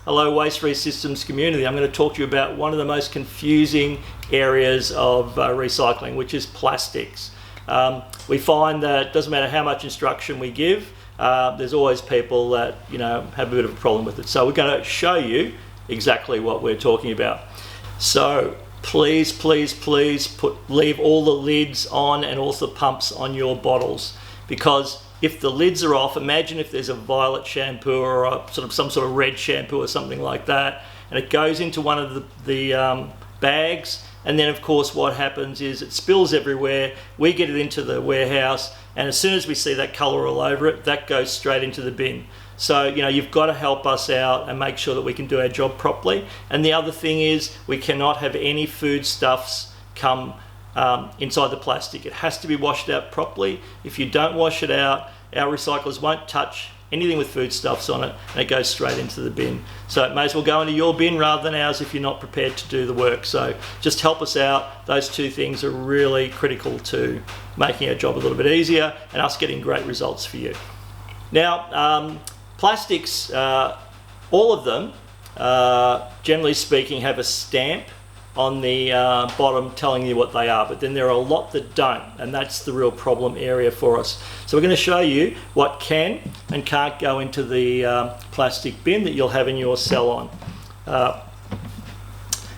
Hello Waste-Free Systems community. I'm going to talk to you about one of the most confusing areas of recycling, which is plastics. We find that it doesn't matter how much instruction we give, there's always people that have a bit of a problem with it. So we're going to show you exactly what we're talking about. So please leave all the lids on and also pumps on your bottles, because if the lids are off, imagine if there's a violet shampoo or some sort of red shampoo or something like that, and it goes into one of the bags, and then of course what happens is it spills everywhere. We get it into the warehouse, and as soon as we see that colour all over it, that goes straight into the bin. So you've got to help us out and make sure that we can do our job properly. And the other thing is, we cannot have any foodstuffs come inside the plastic. It has to be washed out properly. If you don't wash it out, our recyclers won't touch anything with foodstuffs on it, and it goes straight into the bin. So it may as well go into your bin rather than ours if you're not prepared to do the work. So just help us out. Those two things are really critical to making our job a little bit easier and us getting great results for you. Now, plastics, all of them, generally speaking, have a stamp on the bottom telling you what they are, but then there are a lot that don't, and that's the real problem area for us. So we're going to show you what can and can't go into the plastic bin that you'll have in your Salon. Now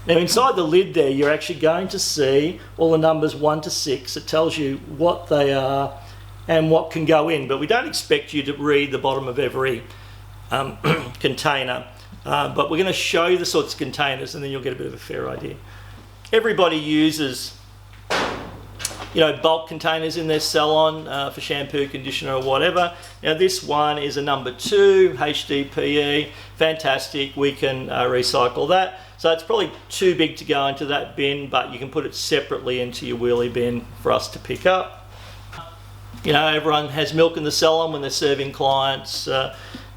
inside the lid there, you're actually going to see all the numbers 1 to 6. It tells you what they are and what can go in, but we don't expect you to read the bottom of every container. But we're going to show you the sorts of containers, and then you'll get a bit of a fair idea. Everybody uses bulk containers in their Salon for shampoo, conditioner or whatever. Now this one is a number 2 HDPE, fantastic. We can recycle that. So it's probably too big to go into that bin, but you can put it separately into your wheelie bin for us to pick up. Everyone has milk in the Salon when they're serving clients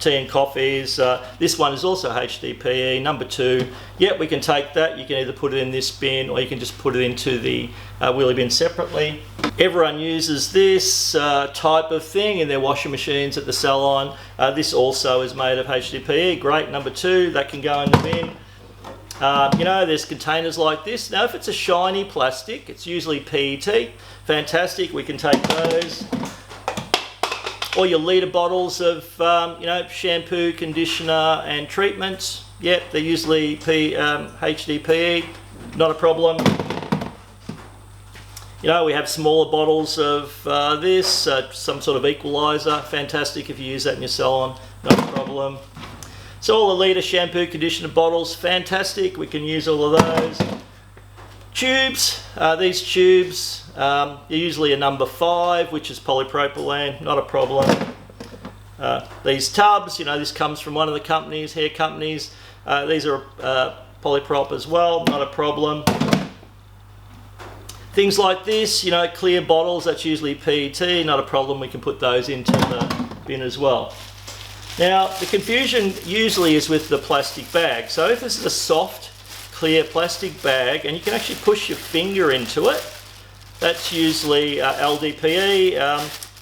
tea and coffees. This one is also HDPE, number 2. Yep, we can take that. You can either put it in this bin or you can just put it into the wheelie bin separately. Everyone uses this type of thing in their washing machines at the Salon. This also is made of HDPE. Great, number 2. That can go in the bin. There's containers like this. Now if it's a shiny plastic, it's usually PET. Fantastic, we can take those. Or your litre bottles of shampoo, conditioner and treatments. Yep, they're usually HDPE, not a problem. We have smaller bottles of this, some sort of equaliser. Fantastic if you use that in your Salon, no problem. So all the litre shampoo, conditioner bottles, fantastic. We can use all of those. Tubes, these tubes, are usually a number 5, which is polypropylene, not a problem. These tubs, this comes from one of the companies, hair companies. These are polyprop as well, not a problem. Things like this, clear bottles, that's usually PET, not a problem. We can put those into the bin as well. Now, the confusion usually is with the plastic bag. So if this is a soft, clear plastic bag, and you can actually push your finger into it, that's usually LDPE.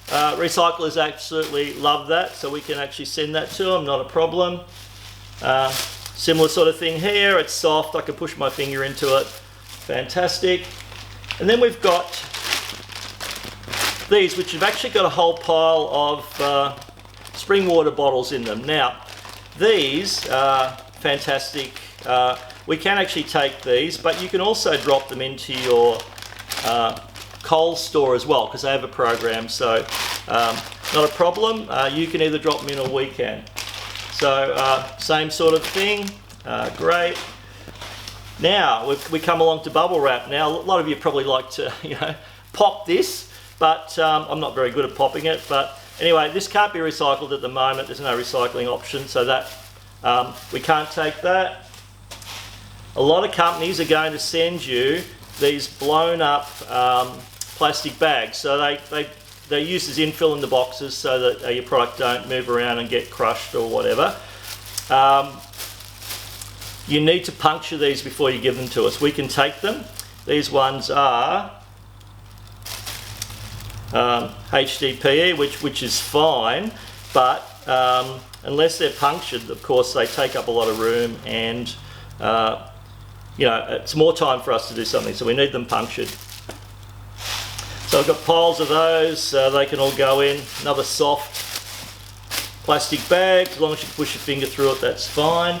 Recyclers absolutely love that, so we can actually send that to them, not a problem. Similar sort of thing here, it's soft, I can push my finger into it, fantastic. And then we've got these, which have actually got a whole pile of spring water bottles in them. Now, these are fantastic. We can actually take these, but you can also drop them into your coal store as well, because they have a program, so not a problem. You can either drop them in or we can. So same sort of thing, great. Now we come along to bubble wrap. Now a lot of you probably like to pop this, but I'm not very good at popping it. But anyway, this can't be recycled at the moment. There's no recycling option, so that we can't take that. A lot of companies are going to send you these blown up plastic bags. So they're used as infill in the boxes so that your product don't move around and get crushed or whatever. You need to puncture these before you give them to us. We can take them. These ones are HDPE, which is fine, but unless they're punctured, of course, they take up a lot of room, and you know, it's more time for us to do something, so we need them punctured. So I've got piles of those, they can all go in. Another soft plastic bag, as long as you push your finger through it, that's fine.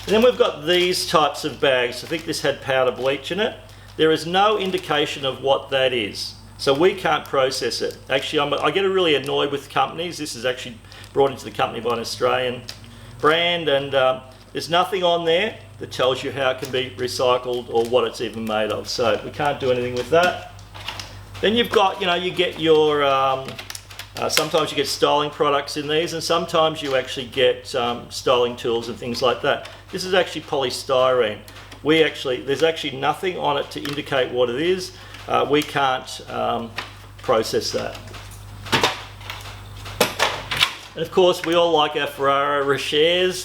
And then we've got these types of bags. I think this had powder bleach in it. There is no indication of what that is, so we can't process it. Actually, I get really annoyed with companies. This is actually brought into the company by an Australian brand, and there's nothing on there that tells you how it can be recycled or what it's even made of, so we can't do anything with that. Then you've got, you know, you get your sometimes you get styling products in these, and sometimes you actually get styling tools and things like that. This is actually polystyrene. There's actually nothing on it to indicate what it is. We can't process that. And of course, we all like our Ferrero Rochers,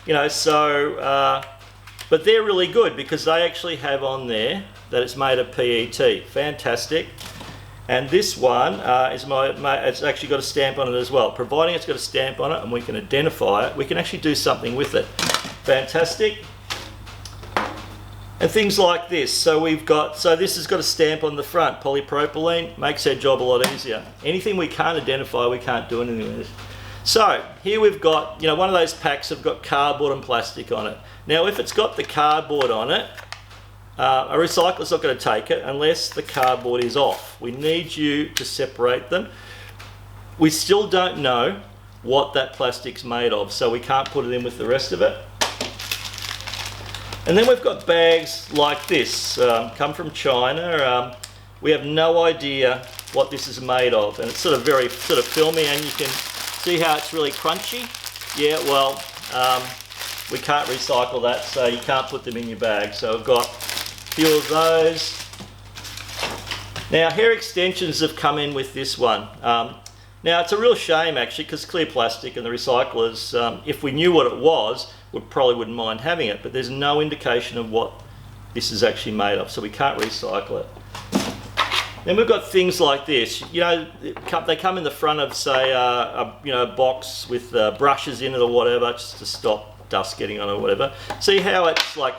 you know, so, but they're really good because they actually have on there that it's made of PET. Fantastic. And this one it's actually got a stamp on it as well. Providing it's got a stamp on it and we can identify it, we can actually do something with it. Fantastic. And things like this. So this has got a stamp on the front, polypropylene, makes our job a lot easier. Anything we can't identify, we can't do anything with. So here we've got, you know, one of those packs have got cardboard and plastic on it. Now if it's got the cardboard on it, a recycler's not going to take it unless the cardboard is off. We need you to separate them. We still don't know what that plastic's made of, so we can't put it in with the rest of it. And then we've got bags like this, come from China. We have no idea what this is made of, and it's sort of very filmy, and you can see how it's really crunchy. Yeah, well, we can't recycle that, so you can't put them in your bag. So I've got a few of those. Now hair extensions have come in with this one. Now it's a real shame actually, because clear plastic, and the recyclers, if we knew what it was, probably wouldn't mind having it, but there's no indication of what this is actually made of, so we can't recycle it. Then we've got things like this. You know, they come in the front of, say, a box with brushes in it or whatever, just to stop dust getting on it or whatever. See how it's like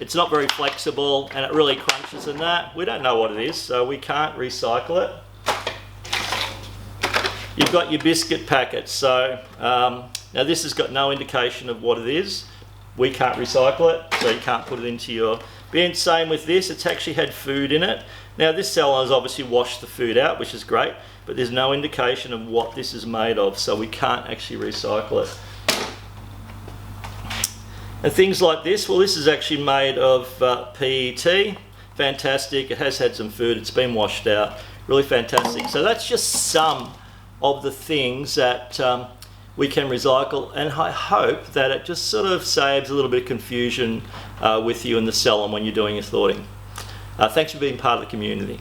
it's not very flexible and it really crunches and that. We don't know what it is, so we can't recycle it. You've got your biscuit packets. So now this has got no indication of what it is. We can't recycle it, so you can't put it into your bin. Same with this, it's actually had food in it. Now this salon has obviously washed the food out, which is great, but there's no indication of what this is made of, so we can't actually recycle it. And things like this, well, this is actually made of PET. Fantastic, it has had some food, it's been washed out. Really fantastic. So that's just some of the things that we can recycle, and I hope that it just sort of saves a little bit of confusion with you in the salon when you're doing your sorting. Thanks for being part of the community.